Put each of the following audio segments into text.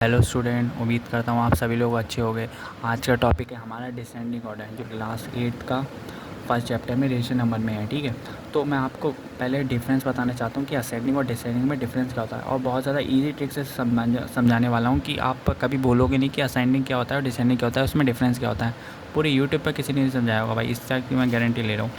Hello student, उम्मीद करता हूँ आप सभी लोग अच्छे हो गए। आज का टॉपिक है हमारा डिसेंडिंग ऑर्डर, जो क्लास 8 का फर्स्ट चैप्टर में रेशियो नंबर में है। ठीक है, तो मैं आपको पहले डिफरेंस बताना चाहता हूँ कि असेंडिंग और डिसेंडिंग में डिफरेंस क्या होता है, और बहुत ज़्यादा इजी ट्रिक से समझाने वाला हूँ कि आप कभी बोलोगे नहीं कि असेंडिंग क्या होता है और डिसेंडिंग क्या होता है, उसमें डिफरेंस क्या होता है। पूरे यूट्यूब पर किसी ने नहीं समझाया होगा भाई, इस चीज़ की मैं गारंटी ले रहा हूँ।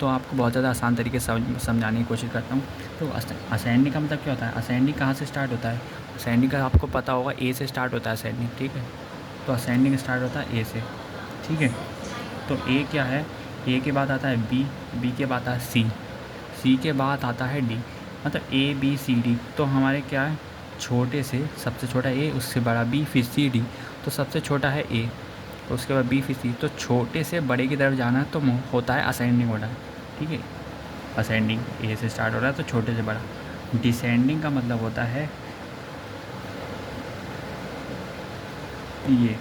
तो आपको बहुत ज़्यादा आसान तरीके से समझाने की कोशिश करता हूँ। तो असेंडिंग का मतलब क्या होता है, असेंडिंग कहाँ से स्टार्ट होता है। असेंडिंग का आपको पता होगा ए से स्टार्ट होता है असेंडिंग। ठीक है, तो असेंडिंग स्टार्ट होता है ए से। ठीक है, तो ए क्या है, ए के बाद आता है बी, बी के बाद आता है सी, सी के बाद आता है डी, मतलब ए बी सी डी। तो हमारे क्या है, छोटे से सबसे छोटा ए, उससे बड़ा बी, फिर सी डी। तो सबसे छोटा है ए, उसके बाद बी फिर सी। तो छोटे से बड़े की तरफ जाना तो होता है असेंडिंग ऑर्डर। ठीक है, असेंडिंग ए से स्टार्ट हो रहा है तो छोटे से बड़ा। डिसेंडिंग का मतलब होता है ये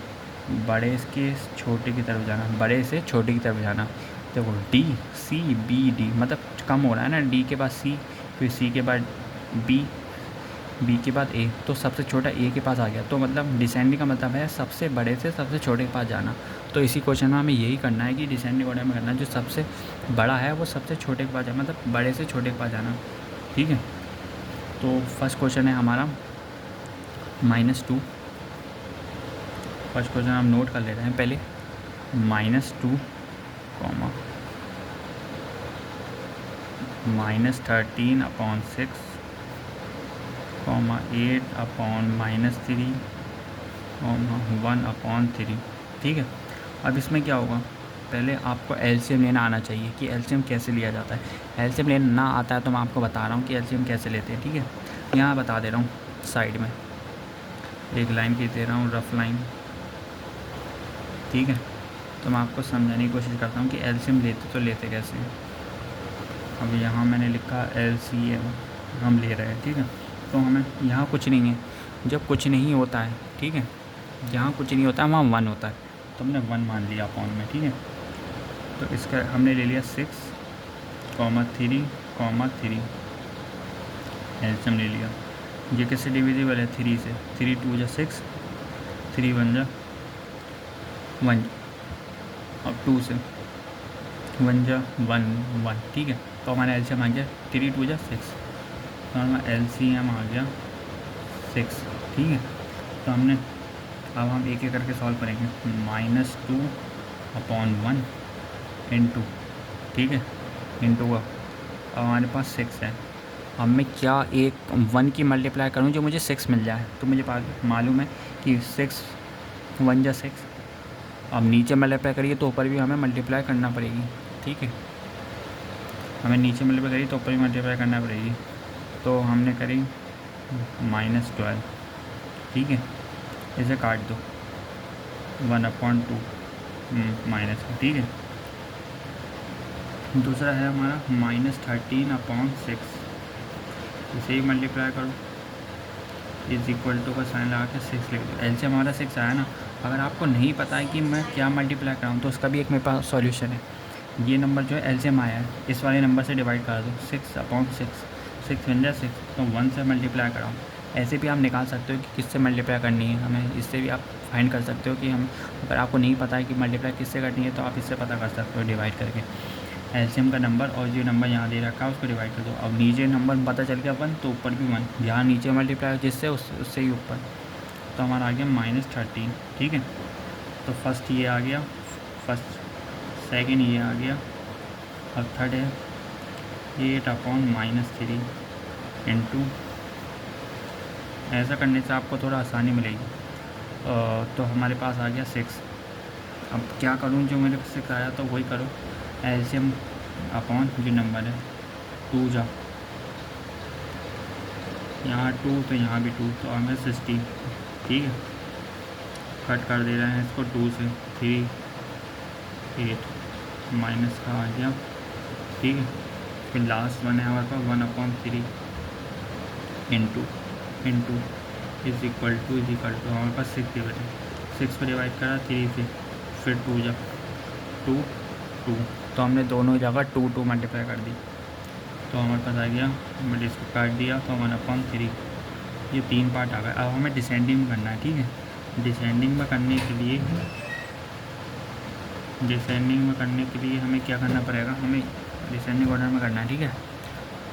बड़े के छोटे की तरफ जाना, बड़े से छोटे की तरफ जाना। देखो डी सी बी डी, मतलब कम हो रहा है ना, डी के बाद सी, फिर सी के बाद बी, बी के बाद ए, तो सबसे छोटा ए के पास आ गया। तो मतलब डिसेंडिंग का मतलब है सबसे बड़े से सबसे छोटे के पास जाना। तो इसी क्वेश्चन में हमें यही करना है कि डिसेंडिंग ऑर्डर में करना है, जो सबसे बड़ा है वो सबसे छोटे के पास जाना, मतलब बड़े से छोटे के पास जाना। ठीक है, तो फर्स्ट क्वेश्चन है हमारा -2। फर्स्ट क्वेश्चन हम नोट कर ले रहे हैं पहले, -2 कॉमा -13/6 कॉमा 8/-3 कॉमा 1/3। ठीक है, अब इसमें क्या होगा, पहले आपको एलसीएम लेना आना चाहिए कि एलसीएम कैसे लिया जाता है। एलसीएम लेना ना आता है तो मैं आपको बता रहा हूँ कि एलसीएम कैसे लेते हैं। ठीक है, यहाँ बता दे रहा हूँ, साइड में एक लाइन की दे रहा हूँ, रफ लाइन। ठीक है, तो मैं आपको समझाने की कोशिश करता हूँ कि एलसीएम लेते कैसे हैं। अब यहाँ मैंने लिखा एलसीएम हम ले रहे हैं। ठीक है, तो हमें यहाँ कुछ नहीं है, जब कुछ नहीं होता है, ठीक है, जहाँ कुछ नहीं होता है वहाँ 1 होता है, तो हमने 1 मान लिया अपॉन में। ठीक है, तो इसका हमने ले लिया 6,3,3 एलसीएम ले लिया। ये किससे डिविजिबल है, 3 से। 3 2 जा 6, 3 1 जा 1, और 2 से 1 जा 1 1। ठीक है, तो हमारा एलसीएम आ गया 3 2 जा 6, तो हमारा एलसीएम आ गया 6। ठीक है, तो हमने अब हम एक एक करके सॉल्व करेंगे। -2/1 इंटू, ठीक है, इंटू अब हमारे पास 6 है। अब मैं क्या एक 1 की मल्टीप्लाई करूँ जो मुझे 6 मिल जाए, तो मुझे मालूम है कि 6 1 जा 6। अब नीचे मल्टीप्लाई करिए तो ऊपर भी हमें मल्टीप्लाई करना पड़ेगी। ठीक है, हमें नीचे मल्टीप्लाई करिए तो ऊपर भी मल्टीप्लाई करना पड़ेगी। तो हमने करी -12। ठीक है, इसे काट दो, 1/2 माइनस। ठीक है, दूसरा है हमारा -13/6, इसे ही मल्टीप्लाई करो, इज इक्वल टू का साइन लगा के 6 लिख दो। एल से हमारा 6 आया ना। अगर आपको नहीं पता है कि मैं क्या मल्टीप्लाई कराऊँ तो उसका भी एक मेरे पास सॉल्यूशन है। ये नंबर जो है एलसीएम आया है, इस वाले नंबर से डिवाइड करा दो, 6/6, 6 1 जा 6, तो 1 से मल्टीप्लाई कराओ। ऐसे भी आप निकाल सकते हो कि किससे मल्टीप्लाई करनी है हमें, इससे भी आप फाइंड कर सकते हो कि हम, अगर आपको नहीं पता है कि मल्टीप्लाई किससे करनी है तो आप इससे पता कर सकते हो डिवाइड करके। एलसीएम का नंबर और जो नंबर यहाँ दे रखा है उसको डिवाइड कर दो। अब नीचे नंबर पता चल गया 1, तो ऊपर भी 1, जहाँ नीचे मल्टीप्लाई जिससे उससे ही ऊपर, तो हमारा आ गया -13। ठीक है, तो फर्स्ट ये आ गया, फर्स्ट सेकेंड ये आ गया, अब थर्ड है 8/-3 इंटू, ऐसा करने से आपको थोड़ा आसानी मिलेगी। तो हमारे पास आ गया 6। अब क्या करूँ, जो मेरे 6 आया तो वही करो, एलसीएम अपॉन जो नंबर है 2 जा, यहाँ 2 तो यहाँ भी 2, तो हमें 16। ठीक है, कट कर दे रहे हैं इसको 2 से, 3 8 माइनस का आ गया। ठीक है, फिर लास्ट वन है हमारे पास 1/3 इंटू इज इक्वल टू हमारे पास 6 डिवाइड, 6 पर डिवाइड करा 3 से, फिर 2 जा 2 2, तो हमने दोनों जगह 2 2 मल्टीप्लाई कर दी, तो हमारे पास आ गया, मैंने इसको काट दिया तो 1/3 ये 3 पार्ट आ गए। अब हमें डिसेंडिंग में करना है, ठीक है। डिसेंडिंग में करने के लिए हमें क्या करना पड़ेगा, हमें डिसेंडिंग ऑर्डर में करना है, ठीक है।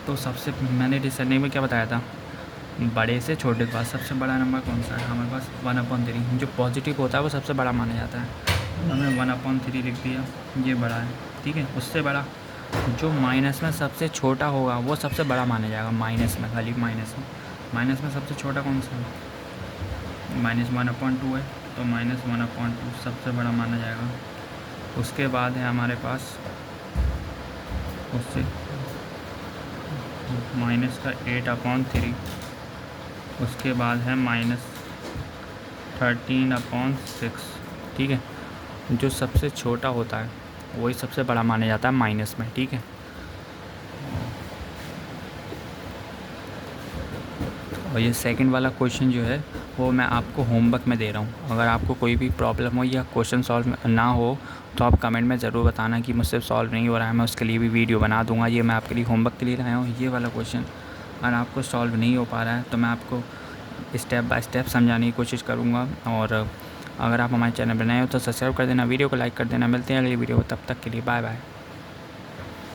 तो सबसे मैंने डिसेंडिंग में क्या बताया था, बड़े से छोटे के पास सबसे बड़ा नंबर कौन सा है, हमारे पास 1/3। जो पॉजिटिव होता है वो सबसे बड़ा माना जाता है। हमने 1/3 लिख दिया, ये बड़ा है, ठीक है। उससे बड़ा जो माइनस में सबसे छोटा होगा वो सबसे बड़ा माना जाएगा। माइनस में, खाली माइनस में सबसे छोटा कौन सा है, -1/2 है, तो -1/2 सबसे बड़ा माना जाएगा। उसके बाद है हमारे पास उससे माइनस का 8/3। उसके बाद है -13/6, ठीक है। जो सबसे छोटा होता है वही सबसे बड़ा माना जाता है माइनस में, ठीक है। और ये सेकंड वाला क्वेश्चन जो है वो मैं आपको होमवर्क में दे रहा हूँ। अगर आपको कोई भी प्रॉब्लम हो या क्वेश्चन सॉल्व ना हो तो आप कमेंट में ज़रूर बताना कि मुझसे सॉल्व नहीं हो रहा है, मैं उसके लिए भी वीडियो बना दूँगा। ये मैं आपके लिए होमवर्क के लिए लाया हूँ। ये वाला क्वेश्चन अगर आपको सॉल्व नहीं हो पा रहा है तो मैं आपको स्टेप बाय स्टेप समझाने की कोशिश करूँगा। और अगर आप हमारे चैनल पर नए हो तो सब्सक्राइब कर देना, वीडियो को लाइक कर देना। मिलते हैं अगली वीडियो, तब तक के लिए बाय बाय।